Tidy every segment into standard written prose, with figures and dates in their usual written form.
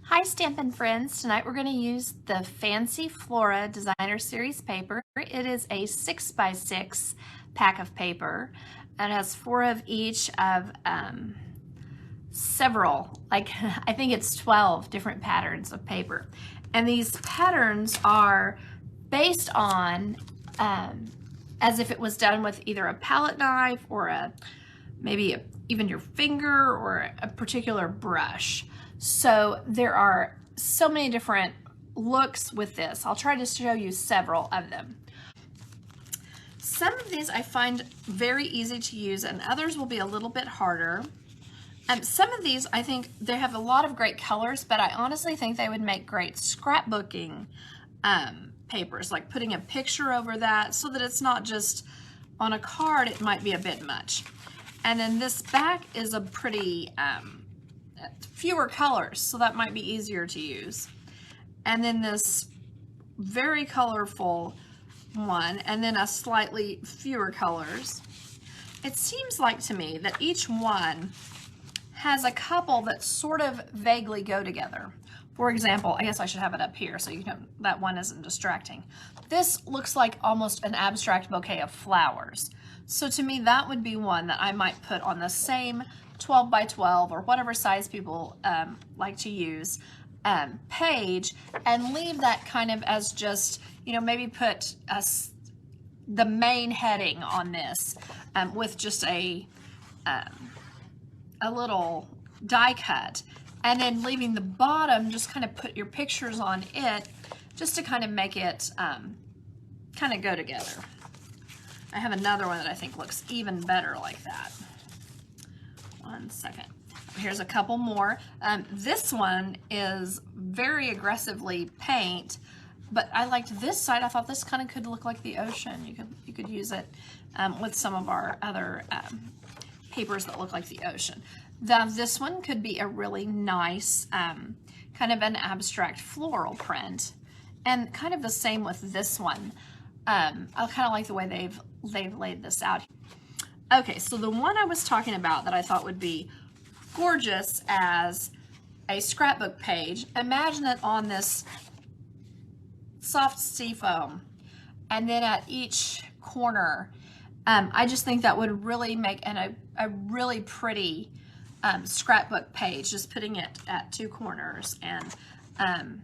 Hi Stampin' friends, tonight we're going to use the Fancy Flora Designer Series paper. It is a 6x6 pack of paper. It has 4 of each of several, I think it's 12 different patterns of paper. And these patterns are based on as if it was done with either a palette knife or even your finger or a particular brush. So there are so many different looks with this. I'll try to show you several of them. Some of these I find very easy to use and others will be a little bit harder. Some of these I think they have a lot of great colors, but I honestly think they would make great scrapbooking papers, like putting a picture over that so that it's not just on a card. It might be a bit much. And then this back is a pretty fewer colors, so that might be easier to use. And then this very colorful one, and then a slightly fewer colors. It seems like to me that each one has a couple that sort of vaguely go together. For example, I guess I should have it up here so you know that one isn't distracting. This looks like almost an abstract bouquet of flowers. So to me, that would be one that I might put on the same 12 by 12 or whatever size people like to use page, and leave that kind of as just, you know, maybe put the main heading on this with just a little die cut, and then leaving the bottom, just kind of put your pictures on it just to kind of make it kind of go together. I have another one that I think looks even better like that. One second. Here's a couple more. This one is very aggressively paint, but I liked this side. I thought this kind of could look like the ocean. You could use it with some of our other papers that look like the ocean. This one could be a really nice kind of an abstract floral print, and kind of the same with this one. I kind of like the way they've laid this out. Okay, so the one I was talking about that I thought would be gorgeous as a scrapbook page, imagine it on this soft seafoam, and then at each corner, I just think that would really make a really pretty scrapbook page, just putting it at 2 corners. And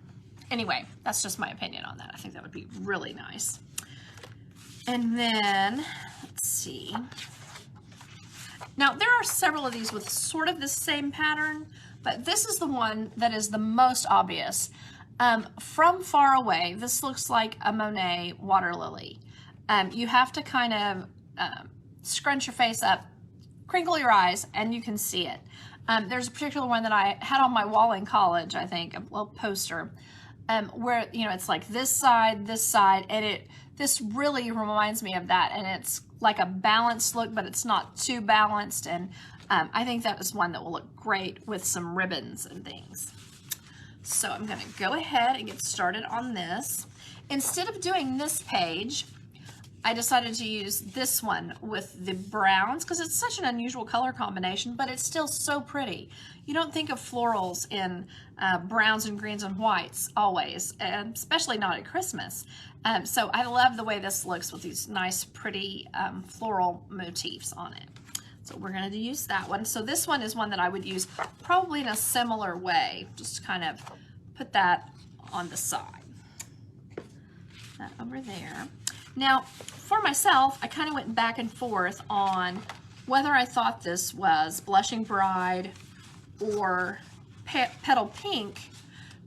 anyway, that's just my opinion on that. I think that would be really nice. And then, let's see. Now, there are several of these with sort of the same pattern, but this is the one that is the most obvious. From far away, this looks like a Monet water lily. You have to kind of scrunch your face up, crinkle your eyes, and you can see it. There's a particular one that I had on my wall in college, I think, a little poster, where, you know, it's like this side, and this really reminds me of that, and it's like a balanced look, but it's not too balanced, and I think that was one that will look great with some ribbons and things. So I'm going to go ahead and get started on this. Instead of doing this page, I decided to use this one with the browns because it's such an unusual color combination, but it's still so pretty. You don't think of florals in browns and greens and whites always, and especially not at Christmas. So I love the way this looks with these nice, pretty floral motifs on it. So we're going to use that one. So this one is one that I would use probably in a similar way, just kind of put that on the side. That over there. Now, for myself, I kind of went back and forth on whether I thought this was Blushing Bride or Petal Pink,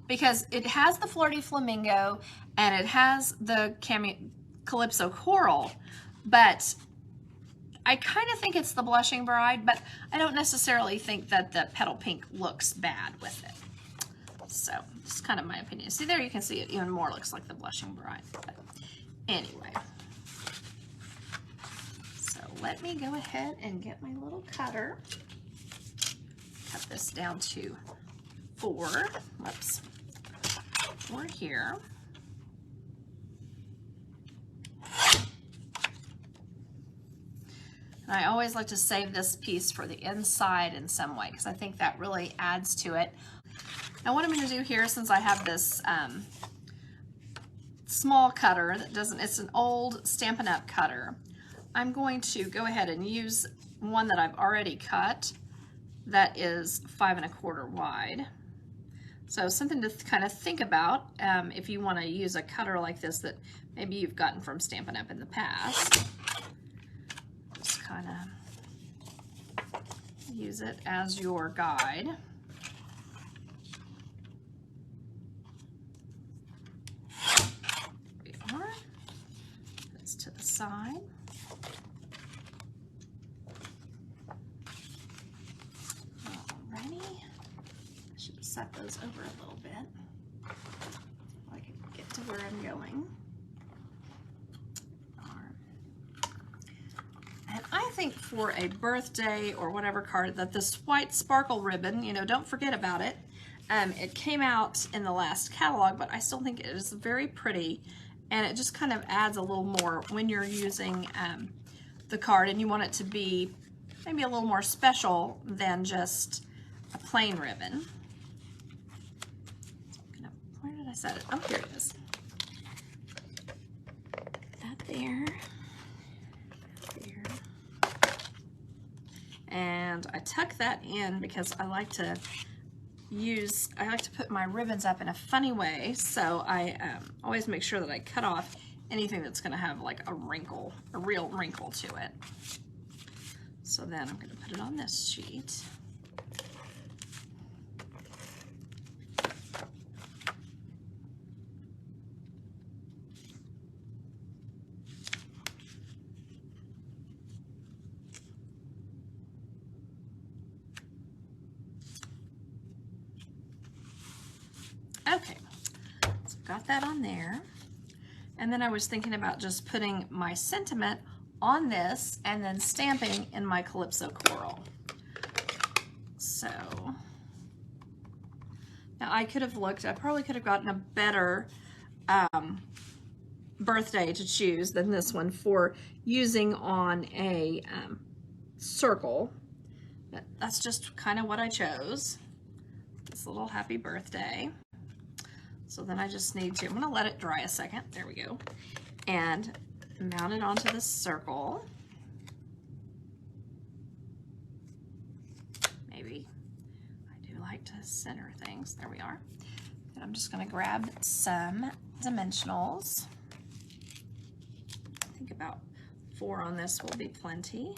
because it has the Flirty Flamingo and it has the Calypso Coral, but I kind of think it's the Blushing Bride, but I don't necessarily think that the Petal Pink looks bad with it. So, it's kind of my opinion. See, there you can see it even more looks like the Blushing Bride. But anyway, so let me go ahead and get my little cutter. Cut this down to 4. Whoops. 4 here. And I always like to save this piece for the inside in some way because I think that really adds to it. Now what I'm going to do here, since I have this small cutter that doesn't, it's an old Stampin' Up cutter, I'm going to go ahead and use one that I've already cut that is 5 1/4 wide. So something to kind of think about if you want to use a cutter like this that maybe you've gotten from Stampin' Up in the past. Just kind of use it as your guide. There we are. Put this to the side. Alrighty. I should set those over a little bit so I can get to where I'm going. And I think for a birthday or whatever card that this white sparkle ribbon, you know, don't forget about it. It came out in the last catalog, but I still think it is very pretty, and it just kind of adds a little more when you're using the card and you want it to be maybe a little more special than just a plain ribbon. Where did I set it? Oh, here it is. That there. And I tuck that in because I like to put my ribbons up in a funny way, so I always make sure that I cut off anything that's going to have like a wrinkle, a real wrinkle to it. So then I'm going to put it on this sheet. Okay, so got that on there. And then I was thinking about just putting my sentiment on this and then stamping in my Calypso Coral. So now I could have looked, I probably could have gotten a better birthday to choose than this one for using on a circle. But that's just kind of what I chose. This little happy birthday. So then I just need to, I'm gonna let it dry a second, there we go, and mount it onto the circle. Maybe, I do like to center things, there we are. And I'm just gonna grab some dimensionals. I think about 4 on this will be plenty.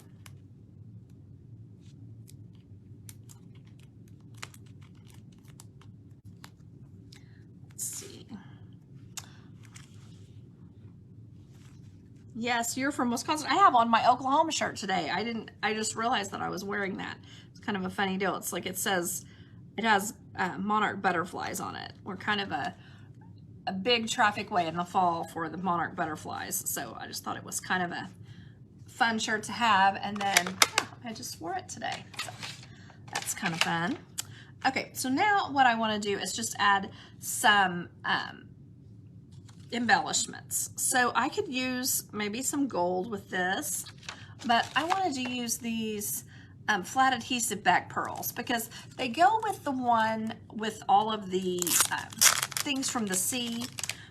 Yes, you're from Wisconsin. I have on my Oklahoma shirt today. I just realized that I was wearing that. It's kind of a funny deal. It's like it says, it has monarch butterflies on it. We're kind of a big traffic way in the fall for the monarch butterflies. So I just thought it was kind of a fun shirt to have. And then I just wore it today. So that's kind of fun. Okay, so now what I want to do is just add some embellishments. So I could use maybe some gold with this, but I wanted to use these flat adhesive back pearls because they go with the one with all of the things from the sea,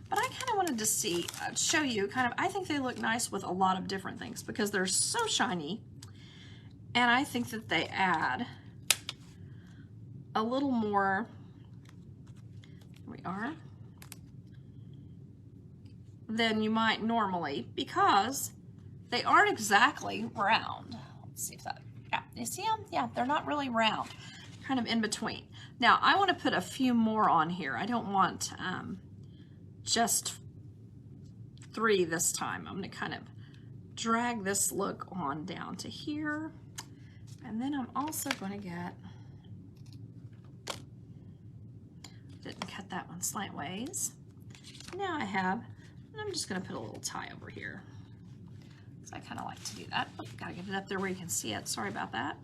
but I kind of wanted to show you kind of, I think they look nice with a lot of different things because they're so shiny, and I think that they add a little more, here we are, than you might normally because they aren't exactly round. Let's see if that, yeah, you see them? Yeah, they're not really round, kind of in between. Now I want to put a few more on here. I don't want just 3 this time. I'm going to kind of drag this look on down to here, and then I'm also going to get, didn't cut that one slantways. Now I have, I'm just going to put a little tie over here. So I kind of like to do that. Oh, gotta get it up there where you can see it. Sorry about that.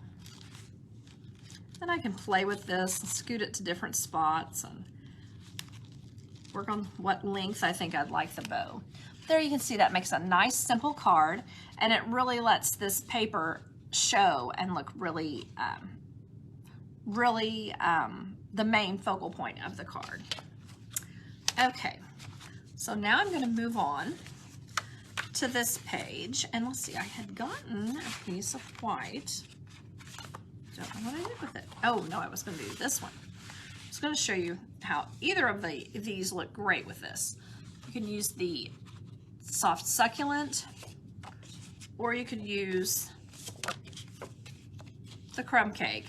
Then I can play with this and scoot it to different spots and work on what length I think I'd like the bow. there you can see that makes a nice simple card, and it really lets this paper show and look really, the main focal point of the card. Okay, so now I'm going to move on to this page, and let's see, I had gotten a piece of white. Don't know what I did with it. Oh no, I was going to do this one. I was going to show you how either of these look great with this. You can use the soft succulent, or you could use the crumb cake.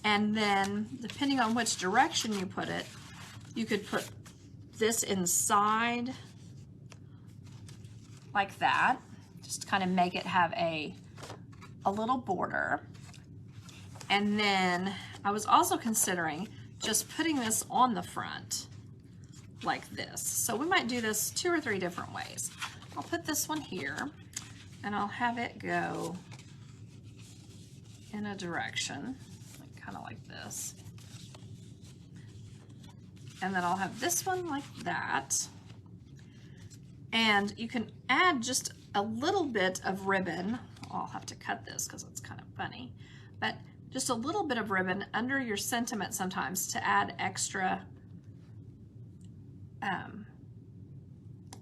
And then, depending on which direction you put it, you could put this inside like that, just to kind of make it have a little border. And then I was also considering just putting this on the front like this. So we might do this 2 or 3 different ways. I'll put this one here, and I'll have it go in a direction, kind of like this. And then I'll have this one like that. And you can add just a little bit of ribbon. I'll have to cut this because it's kind of funny, but just a little bit of ribbon under your sentiment sometimes to add extra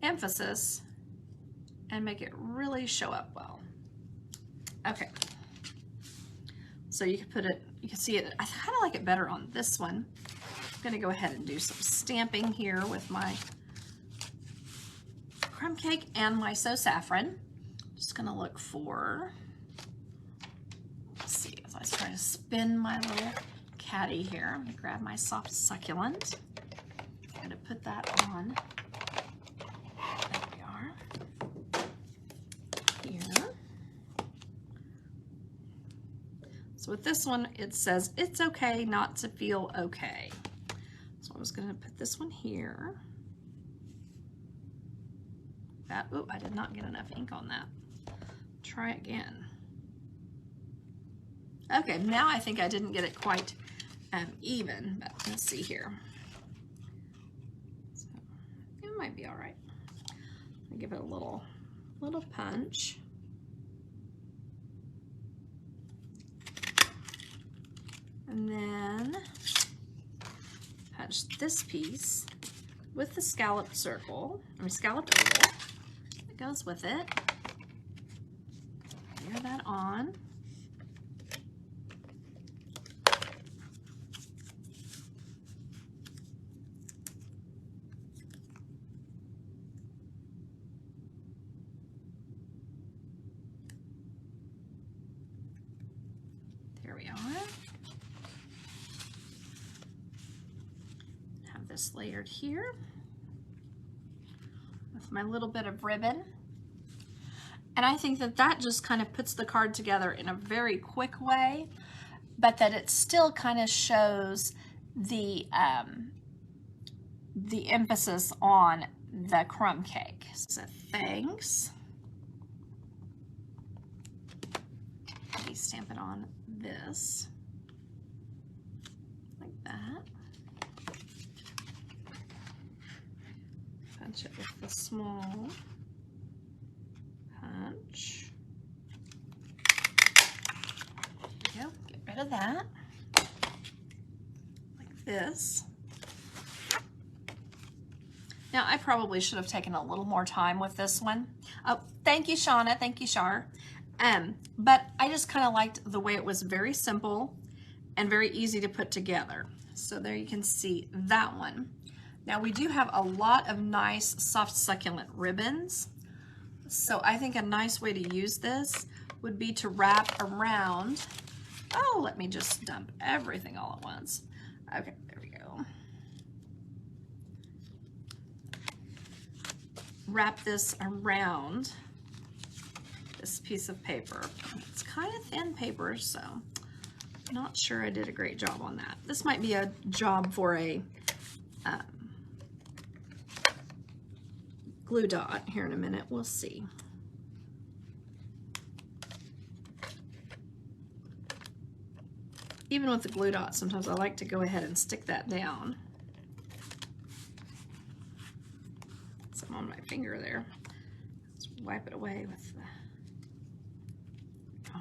emphasis and make it really show up well. Okay, so you can put it, you can see it, I kind of like it better on this one. I'm going to go ahead and do some stamping here with my crumb cake and my So Saffron. Just going to look for, let's see, as I try to spin my little caddy here, I'm going to grab my soft succulent. I'm going to put that on. There we are. Here. So with this one, it says, it's okay not to feel okay. So I was going to put this one here. That, oh, I did not get enough ink on that. Try again. Okay, now I think I didn't get it quite even, but let's see here. So it might be all right. I'll give it a little punch. And then punch this piece with the scalloped circle, scalloped oval that goes with it. Layer that on. There we are. Have this layered here with my little bit of ribbon. And I think that that just kind of puts the card together in a very quick way, but that it still kind of shows the emphasis on the crumb cake. So thanks. Let me stamp it on this, like that. Punch it with the small punch. There we go. Get rid of that. Like this. Now, I probably should have taken a little more time with this one. Oh, thank you, Shauna. Thank you, Shar. But I just kind of liked the way it was very simple and very easy to put together. So there you can see that one. Now we do have a lot of nice soft succulent ribbons. So I think a nice way to use this would be to wrap around. Oh, let me just dump everything all at once. Okay, there we go. Wrap this around this piece of paper. It's kind of thin paper, so I'm not sure I did a great job on that. This might be a job for a glue dot here in a minute. We'll see. Even with the glue dot, sometimes I like to go ahead and stick that down. Some on my finger there. wipe it away with the tar.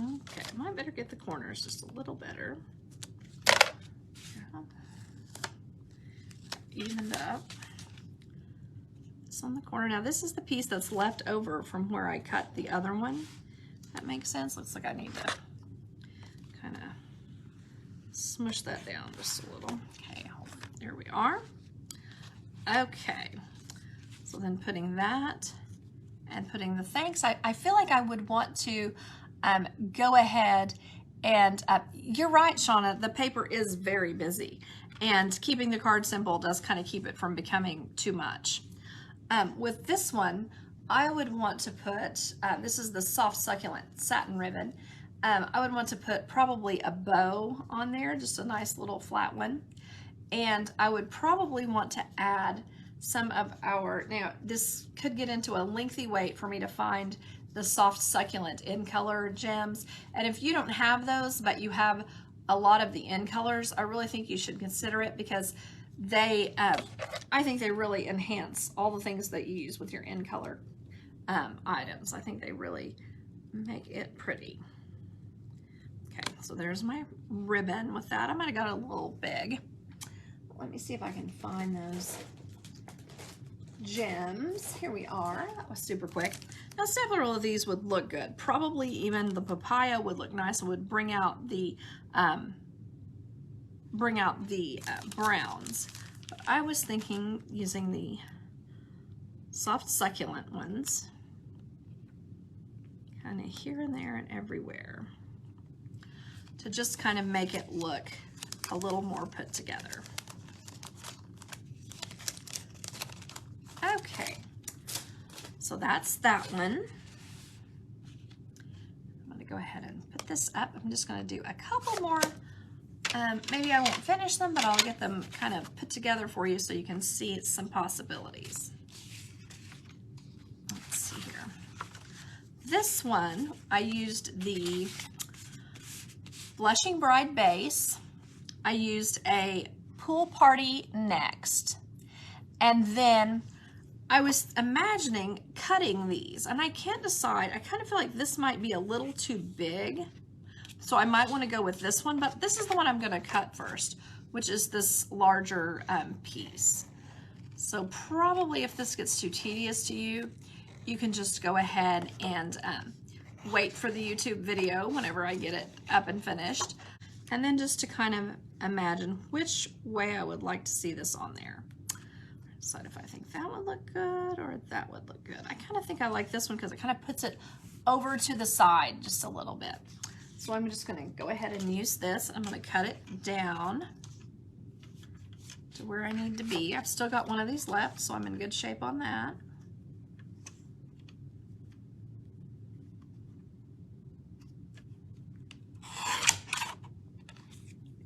Okay, I might better get the corners just a little better. Evened up. This on the corner. Now this is the piece that's left over from where I cut the other one. That makes sense. Looks like I need to kind of smush that down just a little. Okay, there we are. Okay, so then putting that and putting the thanks. I feel like I would want to go ahead and, you're right, Shauna, the paper is very busy, and keeping the card simple does kind of keep it from becoming too much. With this one, I would want to put, this is the soft succulent satin ribbon. I would want to put probably a bow on there, just a nice little flat one. And I would probably want to add some of our, now this could get into a lengthy wait for me to find the soft succulent in color gems. And if you don't have those, but you have a lot of the in colors, I really think you should consider it, because they, I think they really enhance all the things that you use with your in color items. I think they really make it pretty. Okay, so there's my ribbon with that. I might have got a little big. Let me see if I can find those gems. Here we are. That was super quick. Now several of these would look good. Probably even the papaya would look nice and would bring out the browns. But I was thinking using the soft succulent ones, kind of here and there and everywhere, to just kind of make it look a little more put together. Okay, so that's that one. I'm going to go ahead and put this up. I'm just going to do a couple more. Maybe I won't finish them, but I'll get them kind of put together for you so you can see some possibilities. Let's see here. This one, I used the Blushing Bride base. I used a Pool Party Next. And then I was imagining cutting these, and I can't decide. I kind of feel like this might be a little too big, so I might want to go with this one, but this is the one I'm going to cut first, which is this larger piece. So probably if this gets too tedious to you, you can just go ahead and wait for the YouTube video whenever I get it up and finished, and then just to kind of imagine which way I would like to see this on there. Decide if I think that would look good or that would look good. I kind of think I like this one because it kind of puts it over to the side just a little bit. So I'm just going to go ahead and use this. I'm going to cut it down to where I need to be. I've still got one of these left, so I'm in good shape on that.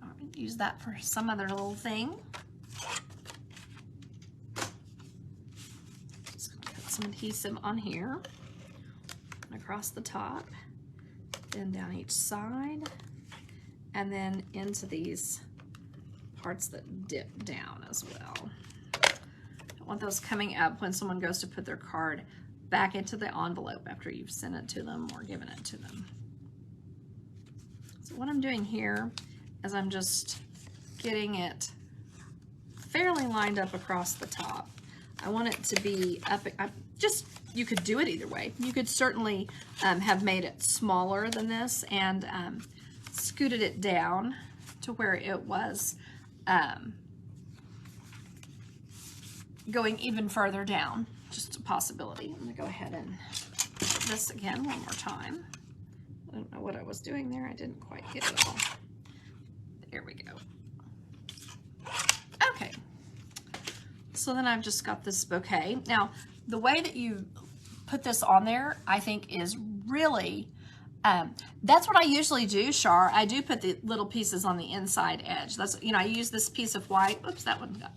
I'm going to use that for some other little thing. Some adhesive on here, across the top, then down each side, and then into these parts that dip down as well. I want those coming up when someone goes to put their card back into the envelope after you've sent it to them or given it to them. So what I'm doing here is I'm just getting it fairly lined up across the top. I want it to be up, you could do it either way. You could certainly have made it smaller than this and scooted it down to where it was going even further down. Just a possibility. I'm going to go ahead and put this again one more time. I don't know what I was doing there. I didn't quite get it all. There we go. Okay. So then I've just got this bouquet. Now, the way that you put this on there, I think is really, that's what I usually do, Char. I do put the little pieces on the inside edge. That's, you know, I use this piece of white. Oops, that one got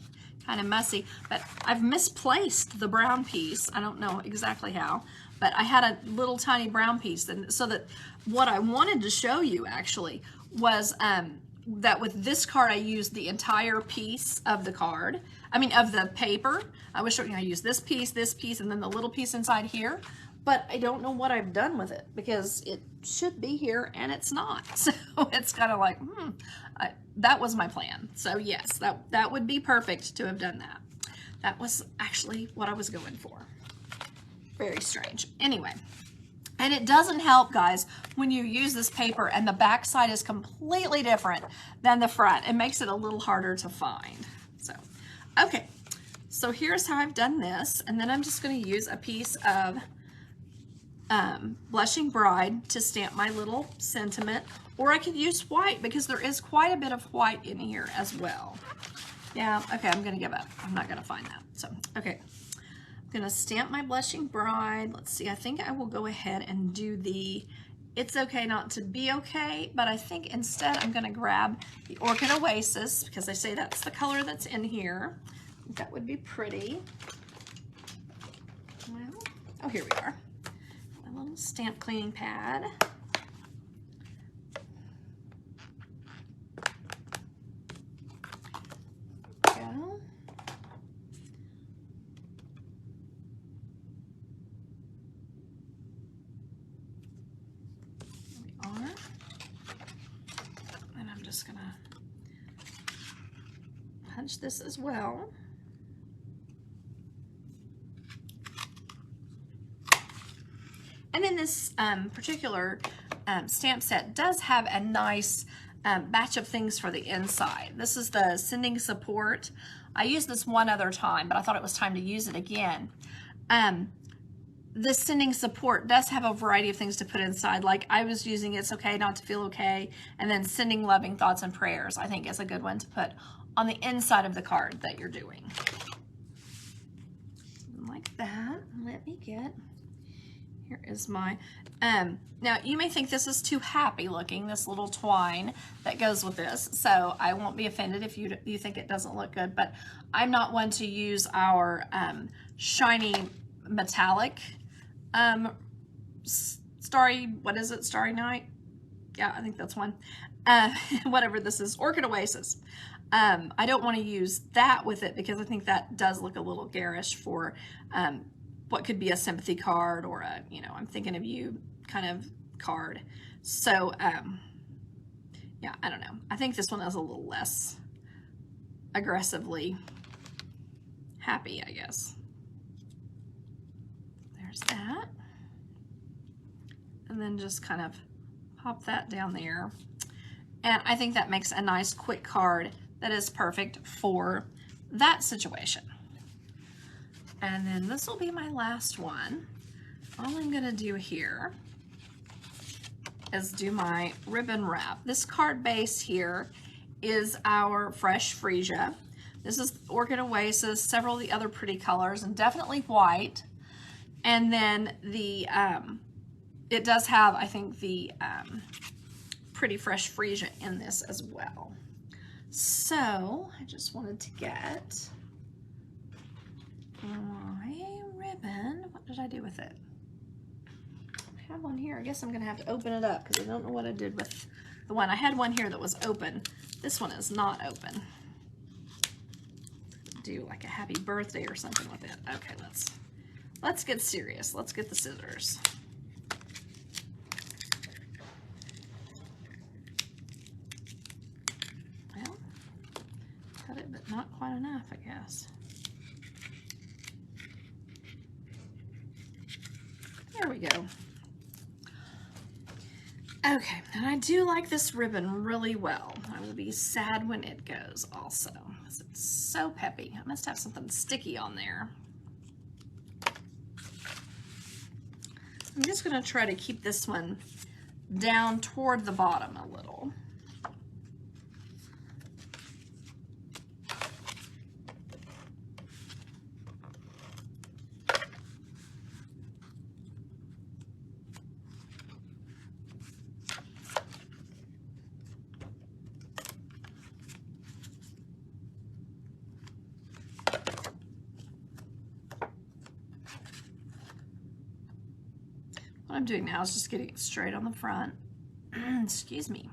kind of messy, but I've misplaced the brown piece. I don't know exactly how, but I had a little tiny brown piece. And so that what I wanted to show you actually was that with this card I used the entire piece of the card. I mean of the paper. I was showing you I used this piece, and then the little piece inside here. But I don't know what I've done with it because it should be here and it's not. So it's kind of like, that was my plan. So yes, that would be perfect to have done that. That was actually what I was going for. Very strange. Anyway, and it doesn't help, guys, when you use this paper and the back side is completely different than the front. It makes it a little harder to find. So, okay. So here's how I've done this. And then I'm just going to use a piece of Blushing Bride to stamp my little sentiment, or I could use white because there is quite a bit of white in here as well. Yeah, okay, I'm gonna give up. I'm not gonna find that. So, okay, I'm gonna stamp my Blushing Bride. Let's see, I think I will go ahead and do the It's Okay Not to Be Okay, but I think instead I'm gonna grab the Orchid Oasis because they say that's the color that's in here. That would be pretty. Well, oh, here we are. A little stamp cleaning pad. Go. Here we are. And I'm just gonna punch this as well. And then this particular stamp set does have a nice batch of things for the inside. This is the Sending Support. I used this one other time, but I thought it was time to use it again. This Sending Support does have a variety of things to put inside. Like I was using It's Okay Not to Feel Okay, and then Sending Loving Thoughts and Prayers, I think is a good one to put on the inside of the card that you're doing. Like that. Let me get... Here is my, now you may think this is too happy looking, this little twine that goes with this, so I won't be offended if you think it doesn't look good, but I'm not one to use our shiny metallic Starry, what is it, Starry Night? Yeah, I think that's one. Whatever this is, Orchid Oasis. I don't want to use that with it because I think that does look a little garish for what could be a sympathy card or a, you know, I'm thinking of you kind of card. So, yeah, I don't know. I think this one is a little less aggressively happy, I guess. There's that. And then just kind of pop that down there. And I think that makes a nice quick card that is perfect for that situation. And then this will be my last one. All I'm gonna do here is do my ribbon wrap. This card base here is our Fresh Freesia. This is Orchid Oasis, several of the other pretty colors, and definitely white. And then the, it does have, I think, the pretty Fresh Freesia in this as well. So I just wanted to get my ribbon. What did I do with it? I have one here. I guess I'm gonna have to open it up because I don't know what I did with the one. I had one here that was open. This one is not open. Do like a happy birthday or something with it. Okay, let's get serious. Let's get the scissors. Well, cut it, but not quite enough, I guess. There we go. Okay, and I do like this ribbon really well. I will be sad when it goes also, because it's so peppy. I must have something sticky on there. I'm just gonna try to keep this one down toward the bottom a little. What I'm doing now is just getting it straight on the front. Excuse me.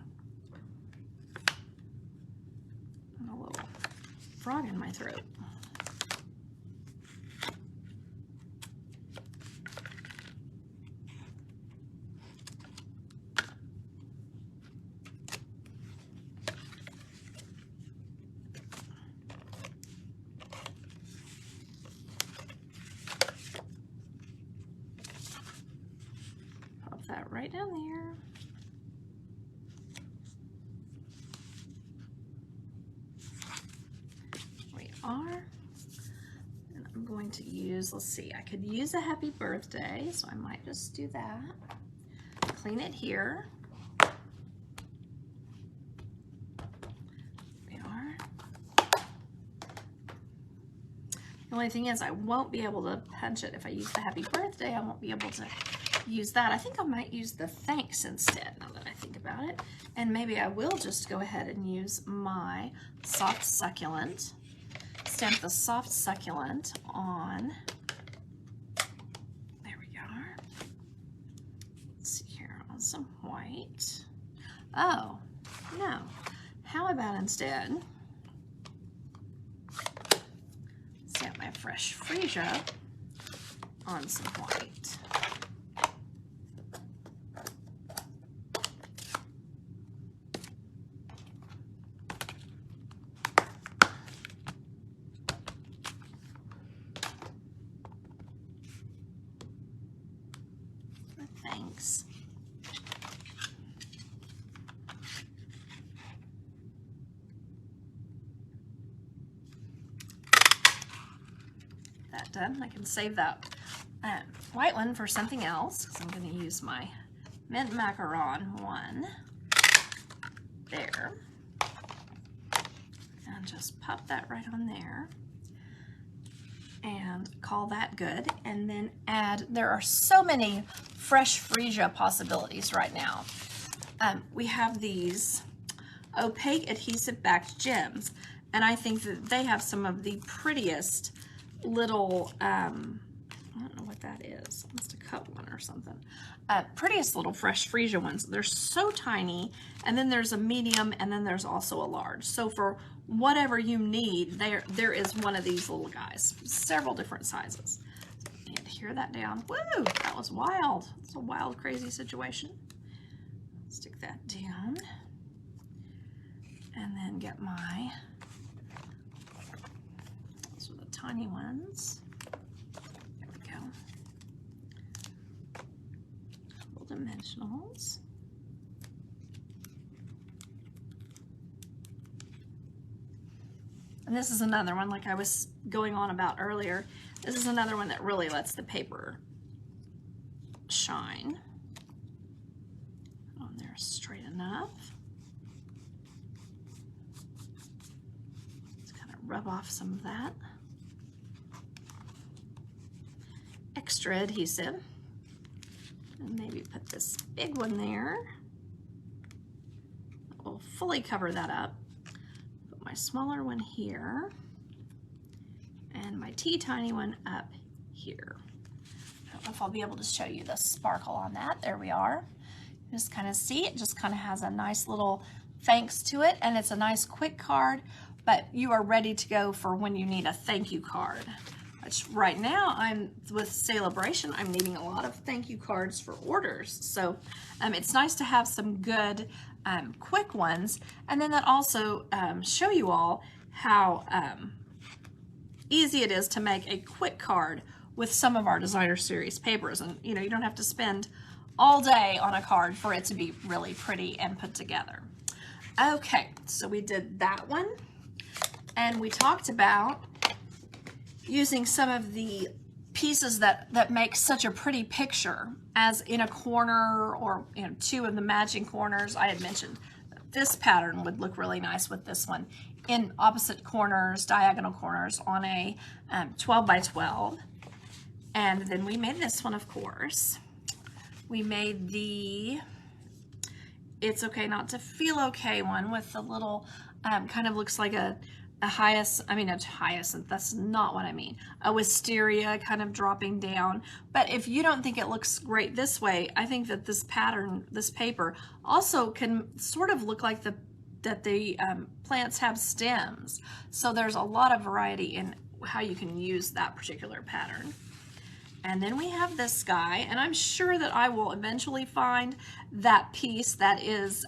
frog in my throat. Pop that right down there. And I'm going to use, let's see, I could use a happy birthday, so I might just do that. Clean it here. There we are. The only thing is I won't be able to punch it. If I use the happy birthday, I won't be able to use that. I think I might use the thanks instead, now that I think about it. And maybe I will just go ahead and use my soft succulent. Stamp the soft succulent on, there we go. Let's see here, on some white. Oh, no. How about instead, stamp my fresh freesia on some white. Thanks. That done. I can save that white one for something else because I'm going to use my mint macaron one there, and just pop that right on there and call that good. And then add, there are so many fresh freesia possibilities right now. We have these opaque adhesive backed gems, and I think that they have some of the prettiest little, I don't know what that is, must have cut one or something. Prettiest little fresh freesia ones. They're so tiny, and then there's a medium, and then there's also a large. So for whatever you need, there is one of these little guys, several different sizes. And adhere that down. Woo, that was wild. It's a wild, crazy situation. Stick that down, and then get my, those are the tiny ones. There we go. Couple dimensionals. And this is another one, like I was going on about earlier. This is another one that really lets the paper shine. On there straight enough. Let's kind of rub off some of that extra adhesive. And maybe put this big one there. We'll fully cover that up. My smaller one here, and my tiny one up here. I don't know if I'll be able to show you the sparkle on that. There we are. Just kind of see, it just kind of has a nice little thanks to it, and it's a nice quick card, but you are ready to go for when you need a thank you card. Which right now, I'm with Celebration, I'm needing a lot of thank you cards for orders. So it's nice to have some good quick ones, and then that also show you all how easy it is to make a quick card with some of our designer series papers. And you know, you don't have to spend all day on a card for it to be really pretty and put together. Okay, so we did that one, and we talked about using some of the pieces that make such a pretty picture as in a corner, or you know, two of the matching corners. I had mentioned that this pattern would look really nice with this one in opposite corners, diagonal corners on a 12 by 12. And then we made this one, of course. We made the It's Okay Not to Feel Okay one with the little, kind of looks like a hyacinth, that's not what I mean. A wisteria kind of dropping down. But if you don't think it looks great this way, I think that this pattern, this paper, also can sort of look like the that the plants have stems. So there's a lot of variety in how you can use that particular pattern. And then we have this guy, and I'm sure that I will eventually find that piece that is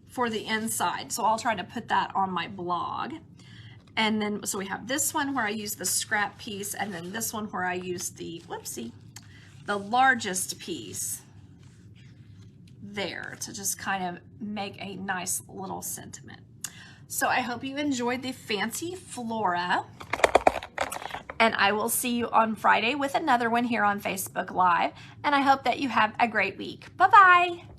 for the inside. So I'll try to put that on my blog. And then, so we have this one where I use the scrap piece, and then this one where I use the, whoopsie, the largest piece there to just kind of make a nice little sentiment. So I hope you enjoyed the fancy Flora, and I will see you on Friday with another one here on Facebook Live, and I hope that you have a great week. Bye-bye.